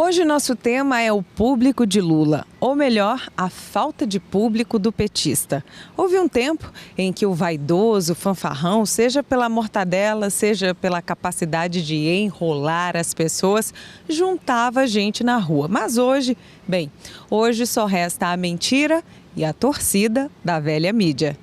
Hoje nosso tema é o público de Lula, ou melhor, a falta de público do petista. Houve um tempo em que o vaidoso, fanfarrão, seja pela mortadela, seja pela capacidade de enrolar as pessoas, juntava gente na rua. Mas hoje, hoje só resta a mentira e a torcida da velha mídia.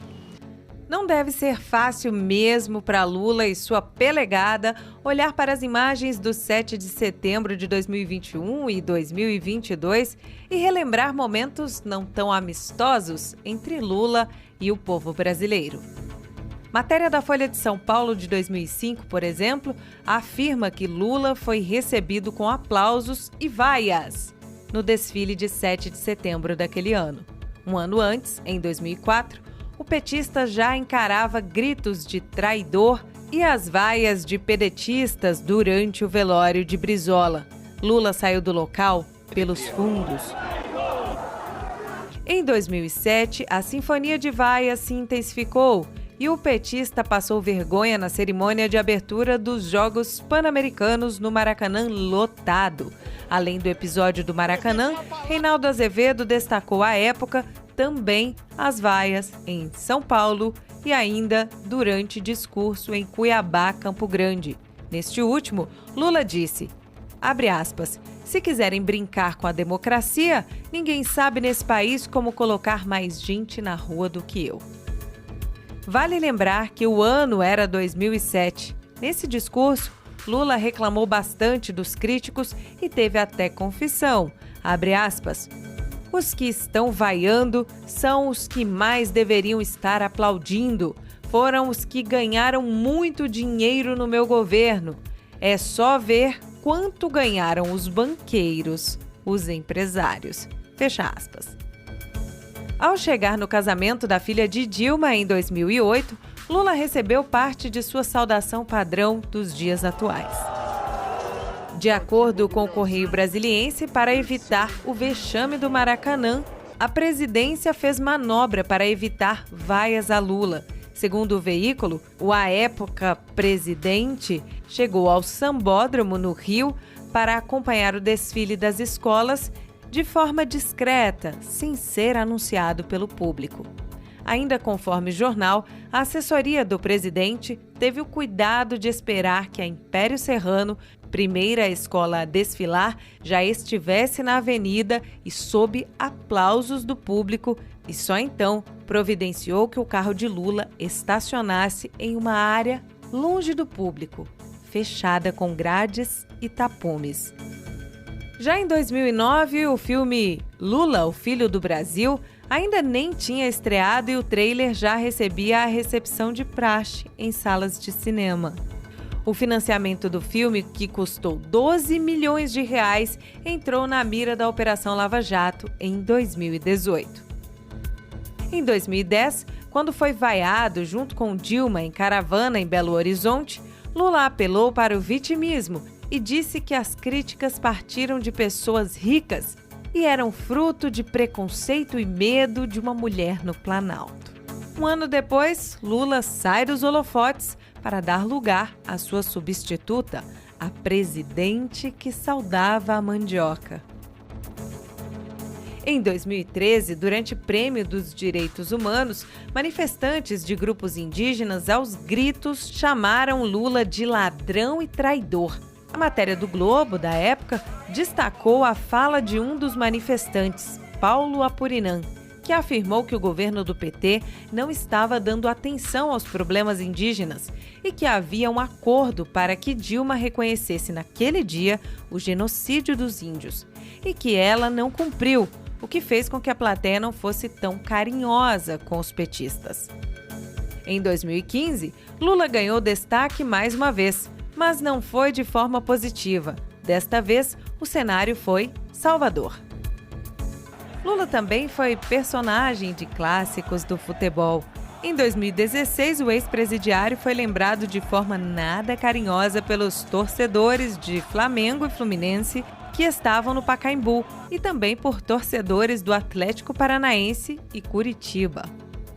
Não deve ser fácil mesmo para Lula e sua pelegada olhar para as imagens do 7 de setembro de 2021 e 2022 e relembrar momentos não tão amistosos entre Lula e o povo brasileiro. Matéria da Folha de São Paulo de 2005, por exemplo, afirma que Lula foi recebido com aplausos e vaias no desfile de 7 de setembro daquele ano. Um ano antes, em 2004, o petista já encarava gritos de traidor e as vaias de pedetistas durante o velório de Brizola. Lula saiu do local pelos fundos. Em 2007, a sinfonia de vaias se intensificou e o petista passou vergonha na cerimônia de abertura dos Jogos Pan-Americanos no Maracanã lotado. Além do episódio do Maracanã, Reinaldo Azevedo destacou à época também as vaias em São Paulo e ainda durante discurso em Cuiabá, Campo Grande. Neste último, Lula disse, abre aspas, se quiserem brincar com a democracia, ninguém sabe nesse país como colocar mais gente na rua do que eu. Vale lembrar que o ano era 2007. Nesse discurso, Lula reclamou bastante dos críticos e teve até confissão, abre aspas, os que estão vaiando são os que mais deveriam estar aplaudindo. Foram os que ganharam muito dinheiro no meu governo. É só ver quanto ganharam os banqueiros, os empresários. Fecha aspas. Ao chegar no casamento da filha de Dilma em 2008, Lula recebeu parte de sua saudação padrão dos dias atuais. De acordo com o Correio Brasiliense, para evitar o vexame do Maracanã, a presidência fez manobra para evitar vaias a Lula. Segundo o veículo, o à época presidente chegou ao Sambódromo, no Rio, para acompanhar o desfile das escolas de forma discreta, sem ser anunciado pelo público. Ainda conforme o jornal, a assessoria do presidente teve o cuidado de esperar que a Império Serrano, primeira escola a desfilar, já estivesse na avenida e sob aplausos do público e só então providenciou que o carro de Lula estacionasse em uma área longe do público, fechada com grades e tapumes. Já em 2009, o filme Lula, o Filho do Brasil, ainda nem tinha estreado e o trailer já recebia a recepção de praxe em salas de cinema. O financiamento do filme, que custou 12 milhões de reais, entrou na mira da Operação Lava Jato em 2018. Em 2010, quando foi vaiado junto com Dilma em caravana em Belo Horizonte, Lula apelou para o vitimismo e disse que as críticas partiram de pessoas ricas e eram fruto de preconceito e medo de uma mulher no Planalto. Um ano depois, Lula sai dos holofotes para dar lugar à sua substituta, a presidente que saudava a mandioca. Em 2013, durante o Prêmio dos Direitos Humanos, manifestantes de grupos indígenas aos gritos chamaram Lula de ladrão e traidor. A matéria do Globo, da época, destacou a fala de um dos manifestantes, Paulo Apurinã, que afirmou que o governo do PT não estava dando atenção aos problemas indígenas e que havia um acordo para que Dilma reconhecesse naquele dia o genocídio dos índios e que ela não cumpriu, o que fez com que a plateia não fosse tão carinhosa com os petistas. Em 2015, Lula ganhou destaque mais uma vez, mas não foi de forma positiva. Desta vez, o cenário foi Salvador. Lula também foi personagem de clássicos do futebol. Em 2016, o ex-presidiário foi lembrado de forma nada carinhosa pelos torcedores de Flamengo e Fluminense que estavam no Pacaembu e também por torcedores do Atlético Paranaense e Curitiba.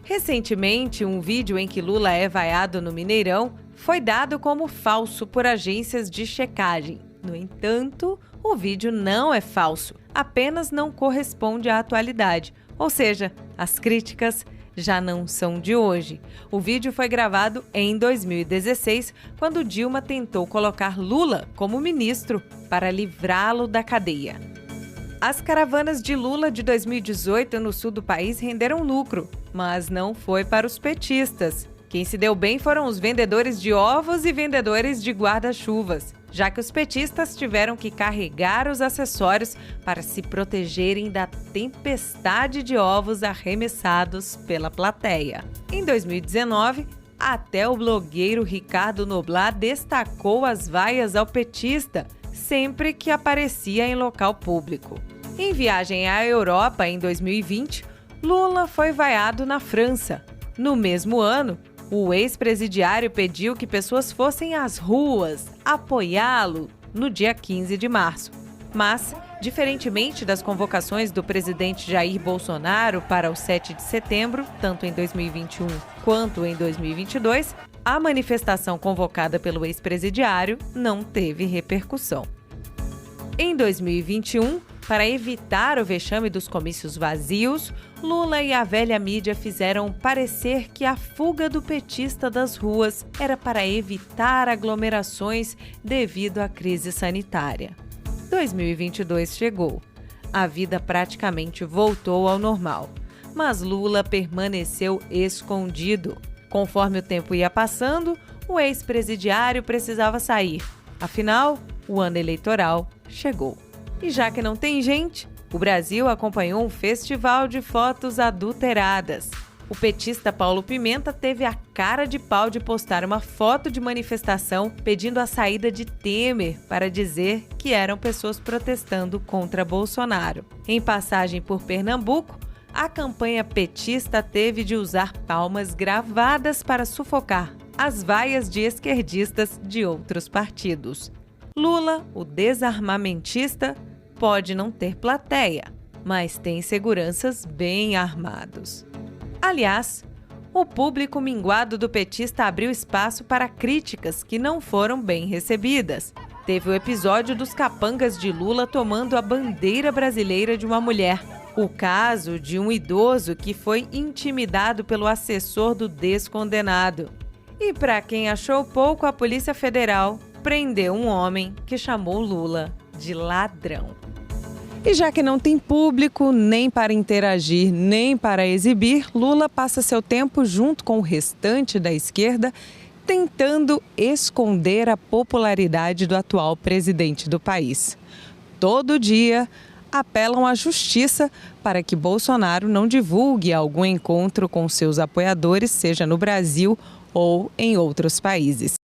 Recentemente, um vídeo em que Lula é vaiado no Mineirão foi dado como falso por agências de checagem. No entanto, o O vídeo não é falso, apenas não corresponde à atualidade, ou seja, as críticas já não são de hoje. O vídeo foi gravado em 2016, quando Dilma tentou colocar Lula como ministro para livrá-lo da cadeia. As caravanas de Lula de 2018 no sul do país renderam lucro, mas não foi para os petistas. Quem se deu bem foram os vendedores de ovos e vendedores de guarda-chuvas, já que os petistas tiveram que carregar os acessórios para se protegerem da tempestade de ovos arremessados pela plateia. Em 2019, até o blogueiro Ricardo Noblat destacou as vaias ao petista sempre que aparecia em local público. Em viagem à Europa em 2020, Lula foi vaiado na França. No mesmo ano, o ex-presidiário pediu que pessoas fossem às ruas apoiá-lo no dia 15 de março. Mas, diferentemente das convocações do presidente Jair Bolsonaro para o 7 de setembro, tanto em 2021 quanto em 2022, a manifestação convocada pelo ex-presidiário não teve repercussão. Em 2021, para evitar o vexame dos comícios vazios, Lula e a velha mídia fizeram parecer que a fuga do petista das ruas era para evitar aglomerações devido à crise sanitária. 2022 chegou. A vida praticamente voltou ao normal, mas Lula permaneceu escondido. Conforme o tempo ia passando, o ex-presidiário precisava sair. Afinal, o ano eleitoral chegou. E já que não tem gente, o Brasil acompanhou um festival de fotos adulteradas. O petista Paulo Pimenta teve a cara de pau de postar uma foto de manifestação pedindo a saída de Temer para dizer que eram pessoas protestando contra Bolsonaro. Em passagem por Pernambuco, a campanha petista teve de usar palmas gravadas para sufocar as vaias de esquerdistas de outros partidos. Lula, o desarmamentista, pode não ter plateia, mas tem seguranças bem armados. Aliás, o público minguado do petista abriu espaço para críticas que não foram bem recebidas. Teve o episódio dos capangas de Lula tomando a bandeira brasileira de uma mulher. O caso de um idoso que foi intimidado pelo assessor do descondenado. E para quem achou pouco, a Polícia Federal prendeu um homem que chamou Lula de ladrão. E já que não tem público nem para interagir, nem para exibir, Lula passa seu tempo junto com o restante da esquerda tentando esconder a popularidade do atual presidente do país. Todo dia apelam à justiça para que Bolsonaro não divulgue algum encontro com seus apoiadores, seja no Brasil ou em outros países.